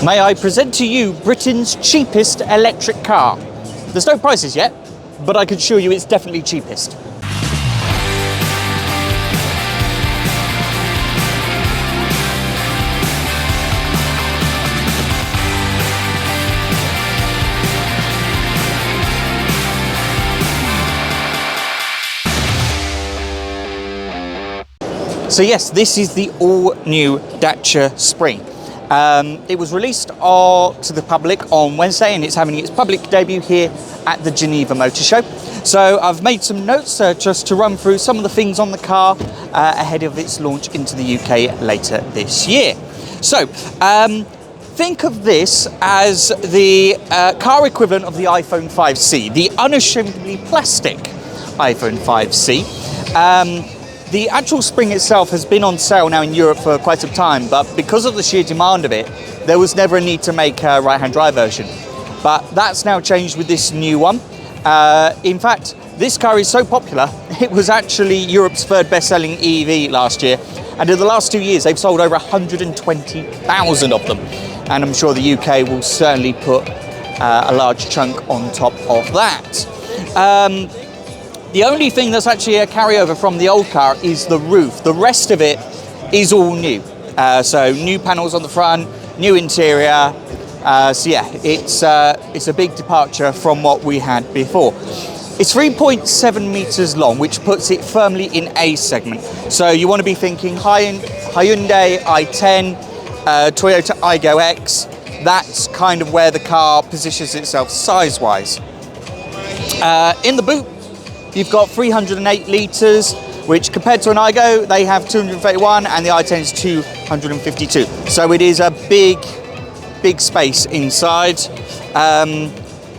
May I present to you Britain's cheapest electric car? There's no prices yet, but I can assure you it's definitely cheapest. So yes, this is the all-new Dacia Spring. It was released to the public on Wednesday, and it's having its public debut here at the Geneva Motor Show. So I've made some notes just to run through some of the things on the car ahead of its launch into the UK later this year. So think of this as the car equivalent of the iPhone 5C, the unashamedly plastic iPhone 5C. The actual Spring itself has been on sale now in Europe for quite some time, but because of the sheer demand of it, there was never a need to make a right-hand drive version. But that's now changed with this new one. In fact, this car is so popular, it was actually Europe's third best-selling EV last year. And in the last 2 years, they've sold over 120,000 of them. And I'm sure the UK will certainly put a large chunk on top of that. The only thing that's actually a carryover from the old car is the roof. The rest of it is all new. So new panels on the front, new interior. So yeah, it's a big departure from what we had before. It's 3.7 meters long, which puts it firmly in A segment. So you want to be thinking Hyundai i10, Toyota Aygo X. That's kind of where the car positions itself size-wise. In the boot, you've got 308 litres, which compared to an Aygo, they have 231, and the i10 is 252. So it is a big space inside.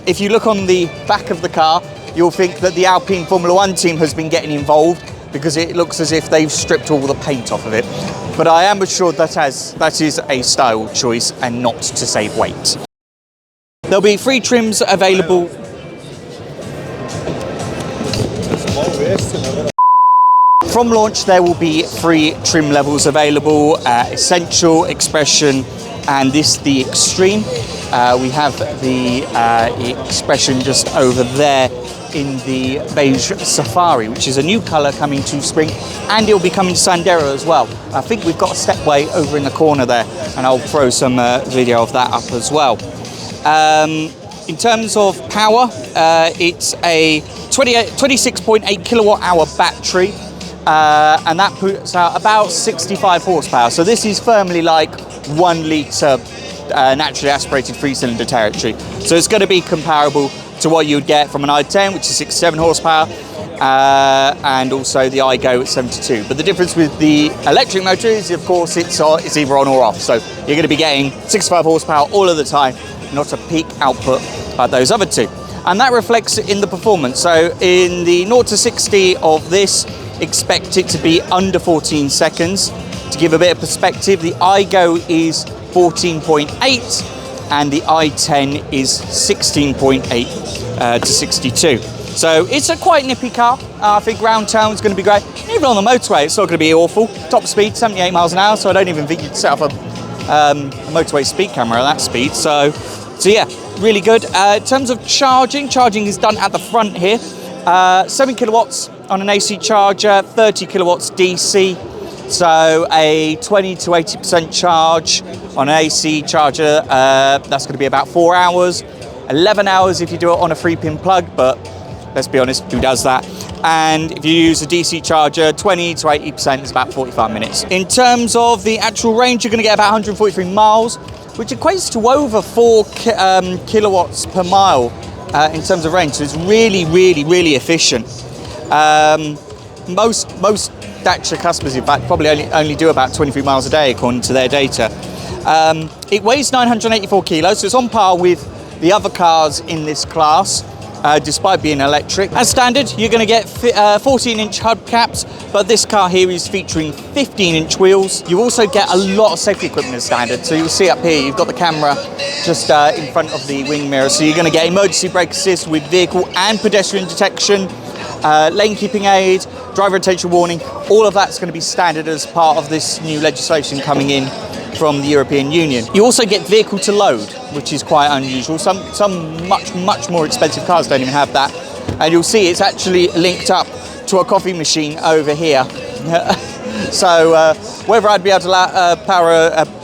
If you look on the back of the car, you'll think that the Alpine Formula One team has been getting involved because it looks as if they've stripped all the paint off of it. But I am assured that is a style choice and not to save weight. There'll be 3 trims available. From launch, there will be 3 trim levels available: Essential, Expression, and the Extreme. We have the Expression just over there in the beige Safari, which is a new colour coming to Spring, and it will be coming to Sandero as well. I think we've got a stepway over in the corner there, and I'll throw some video of that up as well. In terms of power, it's a 26.8 kilowatt hour battery, and that puts out about 65 horsepower. So this is firmly like 1 litre naturally aspirated 3-cylinder territory. So it's going to be comparable to what you would get from an i10, which is 67 horsepower, and also the Aygo at 72. But the difference with the electric motor is, of course, it's either on or off. So you're going to be getting 65 horsepower all of the time, not a peak output like those other two. And that reflects in the performance. So in the 0 to 60 of this, expect it to be under 14 seconds. To give a bit of perspective, the Aygo is 14.8 and the i10 is 16.8 to 62. So it's a quite nippy car. I think round town is going to be great. Even on the motorway, it's not going to be awful. Top speed, 78 miles an hour, so I don't even think you'd set up a motorway speed camera at that speed. So yeah, really good. In terms of charging is done at the front here. 7 kilowatts on an AC charger, 30 kilowatts DC. So a 20 to 80% charge on an AC charger, that's going to be about 4 hours. 11 hours if you do it on a 3-pin plug, but let's be honest, who does that? And if you use a DC charger, 20 to 80% is about 45 minutes. In terms of the actual range, you're going to get about 143 miles, which equates to over 4 kilowatts per mile in terms of range. So it's really, really, really efficient. Most Dacia customers, in fact, probably only do about 23 miles a day according to their data. It weighs 984 kilos, so it's on par with the other cars in this class, despite being electric. As standard, you're going to get 14-inch hubcaps, but this car here is featuring 15-inch wheels. You also get a lot of safety equipment as standard. So you'll see up here, you've got the camera just in front of the wing mirror. So you're going to get emergency brake assist with vehicle and pedestrian detection. lane keeping aid, driver attention warning, all of that's going to be standard as part of this new legislation coming in from the European Union. You also get vehicle to load, which is quite unusual. Some much more expensive cars don't even have that. And you'll see it's actually linked up to a coffee machine over here. So whether I'd be able to power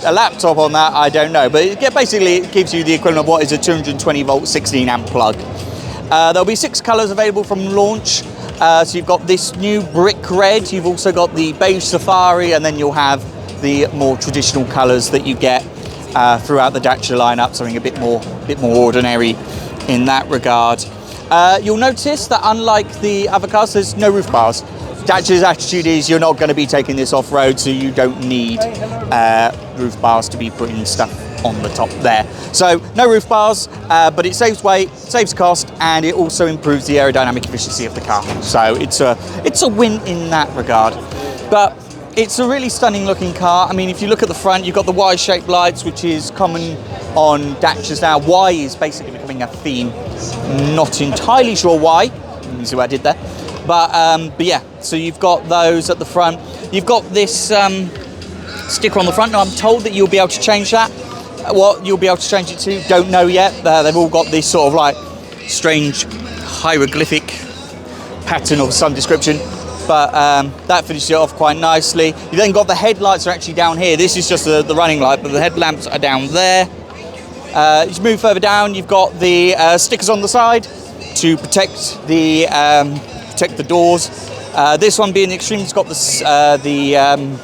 a laptop on that, I don't know. But basically it gives you the equivalent of what is a 220 volt 16 amp plug. There'll be 6 colours available from launch. So you've got this new brick red, you've also got the beige safari, and then you'll have the more traditional colours that you get throughout the Dacia lineup, something a bit more ordinary in that regard. You'll notice that unlike the other cars, there's no roof bars. Dacia's attitude is you're not going to be taking this off-road, so you don't need roof bars to be putting stuff on the top there. So no roof bars, but it saves weight, saves cost, and it also improves the aerodynamic efficiency of the car. So it's a win in that regard. But it's a really stunning looking car. I mean, if you look at the front, you've got the Y-shaped lights, which is common on Dacias now. Y is basically becoming a theme. Not entirely sure why. You see what I did there. But yeah, so you've got those at the front. You've got this sticker on the front. Now, I'm told that you'll be able to change that. What you'll be able to change it to, don't know yet. They've all got this sort of like strange hieroglyphic pattern of some description. But that finishes it off quite nicely. You've then got the headlights are actually down here. This is just the running light, but the headlamps are down there. You move further down, you've got the stickers on the side to protect the doors. This one being the Extreme, it's got the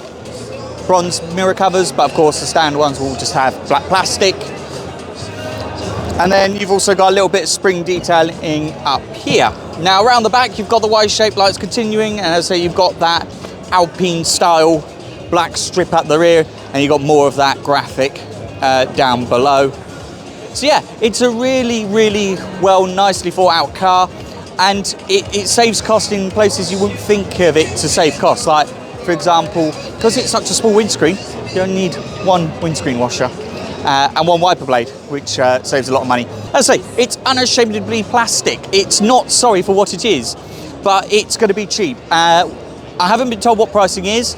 bronze mirror covers, but of course the standard ones will just have black plastic. And then you've also got a little bit of spring detailing up here. Now around the back you've got the Y-shaped lights continuing, and as I say, you've got that Alpine style black strip at the rear, and you've got more of that graphic down below. So yeah, it's a really nicely thought out car, and it saves cost in places you wouldn't think of it to save cost. Like for example, because it's such a small windscreen, you only need one windscreen washer and one wiper blade, which saves a lot of money. As I say, it's unashamedly plastic. It's not sorry for what it is, but it's going to be cheap. I haven't been told what pricing is.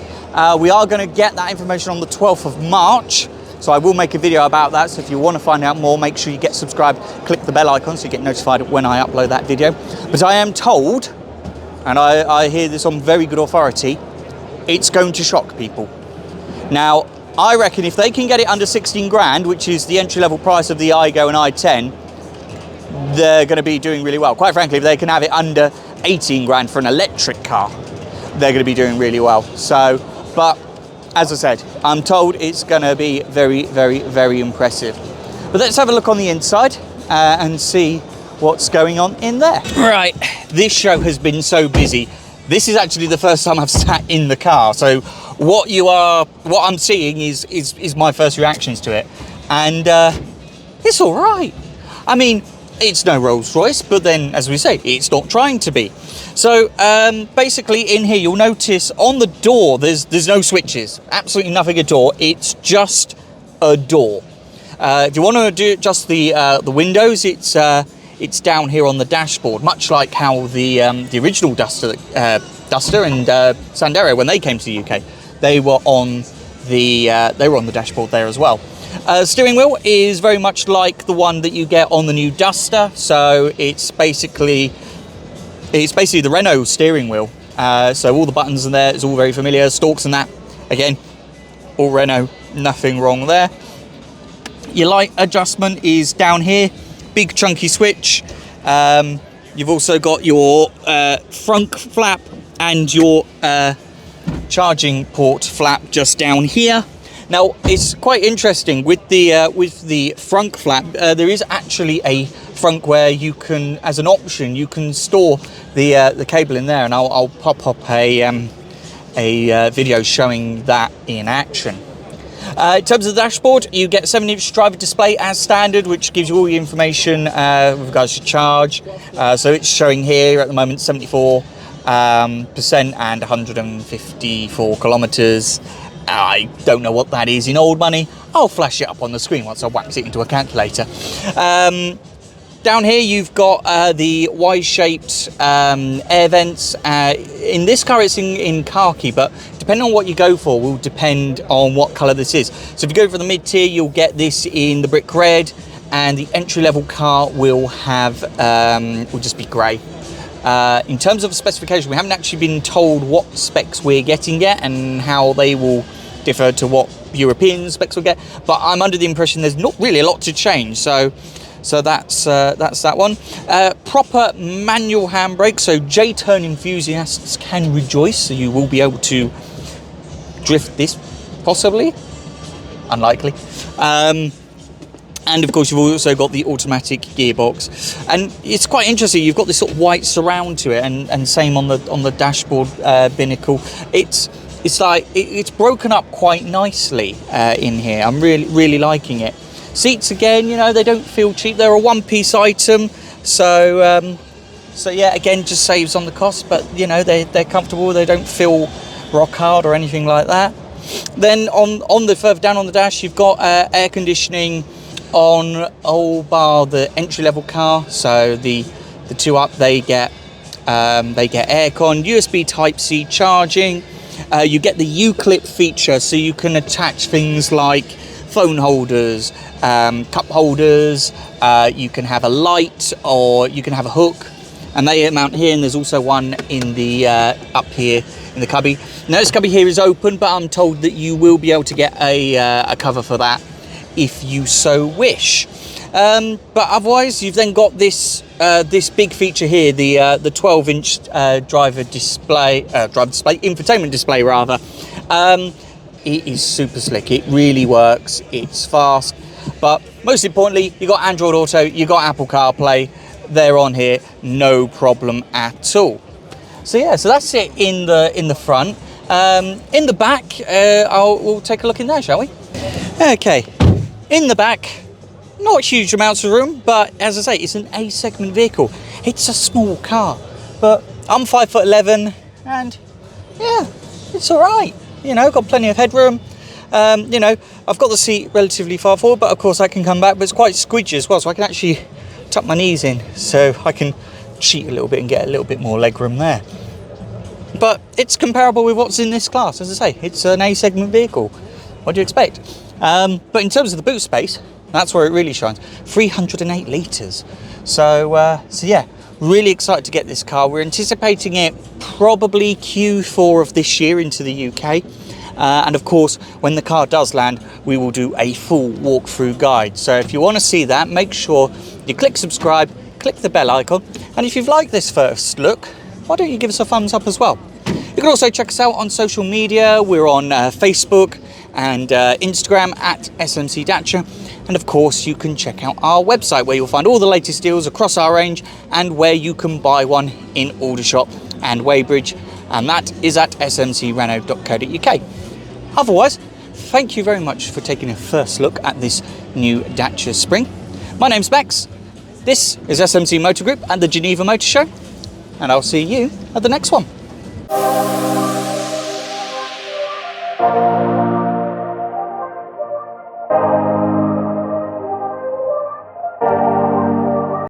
We are going to get that information on the 12th of March. So I will make a video about that. So if you want to find out more, make sure you get subscribed, click the bell icon so you get notified when I upload that video. But I am told, and I hear this on very good authority, it's going to shock people. Now, I reckon if they can get it under 16 grand, which is the entry-level price of the iGo and i10, they're going to be doing really well. Quite frankly, if they can have it under 18 grand for an electric car, they're going to be doing really well. So, but as I said, I'm told it's going to be very impressive. But let's have a look on the inside and see what's going on in there. Right, this show has been so busy. This is actually the first time I've sat in the car, so what I'm seeing is my first reactions to it, and it's all right. I mean, it's no Rolls Royce, but then, as we say, it's not trying to be. So basically, in here, you'll notice on the door, there's no switches, absolutely nothing at all. It's just a door. If you want to do just the windows, it's down here on the dashboard, much like how the original Duster and Sandero, when they came to the UK, they were on the dashboard there as well. Steering wheel is very much like the one that you get on the new Duster, so it's basically the Renault steering wheel. So all the buttons in there is all very familiar. Stalks and that, again, all Renault, nothing wrong there. Your light adjustment is down here. Big chunky switch. You've also got your front flap and your charging port flap just down here. Now it's quite interesting with the front flap. There is actually a front where you can, as an option, you can store the cable in there, and I'll pop up a video showing that in action. In terms of the dashboard, you get a 7-inch driver display as standard, which gives you all the information with regards to charge. So it's showing here at the moment 74% and 154 kilometers. I don't know what that is in old money. I'll flash it up on the screen once I wax it into a calculator. Down here you've got the Y-shaped air vents. In this car it's in khaki, but depending on what you go for will depend on what colour this is. So if you go for the mid-tier, you'll get this in the brick red, and the entry-level car will have will just be grey. In terms of specification, we haven't actually been told what specs we're getting yet and how they will differ to what European specs will get, but I'm under the impression there's not really a lot to change, so that's that one. Proper manual handbrake, so J-turn enthusiasts can rejoice. So you will be able to drift this, possibly, unlikely. And of course you've also got the automatic gearbox, and it's quite interesting. You've got this sort of white surround to it, and same on the dashboard binnacle. It's like it's broken up quite nicely in here. I'm really liking it. Seats, again, you know, they don't feel cheap. They're a one-piece item, so yeah, again, just saves on the cost. But you know, they're comfortable. They don't feel rock hard or anything like that. Then on the further down on the dash, you've got air conditioning on all bar the entry-level car. So the two up, they get aircon, USB Type-C charging. You get the U-clip feature, so you can attach things like phone holders, cup holders, you can have a light, or you can have a hook, and they mount here. And there's also one in the up here in the cubby. Now this cubby here is open, but I'm told that you will be able to get a cover for that if you so wish. But otherwise, you've then got this big feature here, the 12-inch infotainment display rather. It is super slick. It really works. It's fast, but most importantly, you got Android Auto, you got Apple CarPlay. They're on here, no problem at all. So yeah, so that's it in the front. In the back, we'll take a look in there, shall we? Okay, in the back, not huge amounts of room, but as I say, it's an A segment vehicle. It's a small car, but I'm 5'11", and yeah, it's all right. You know, got plenty of headroom. You know, I've got the seat relatively far forward, but of course I can come back, but it's quite squidgy as well, so I can actually tuck my knees in, so I can cheat a little bit and get a little bit more legroom there. But it's comparable with what's in this class. As I say, it's an A segment vehicle. What do you expect? But in terms of the boot space, that's where it really shines. 308 litres. So yeah, really excited to get this car. We're anticipating it probably Q4 of this year into the UK. And of course, when the car does land, we will do a full walkthrough guide. So if you want to see that, make sure you click subscribe, click the bell icon. And if you've liked this first look, why don't you give us a thumbs up as well? You can also check us out on social media. We're on Facebook and Instagram at SMC Dacia. And of course, you can check out our website where you'll find all the latest deals across our range and where you can buy one in Aldershot and Weybridge. And that is at smcrenault.co.uk. Otherwise, thank you very much for taking a first look at this new Dacia Spring. My name's Max. This is SMC Motor Group at the Geneva Motor Show. And I'll see you at the next one.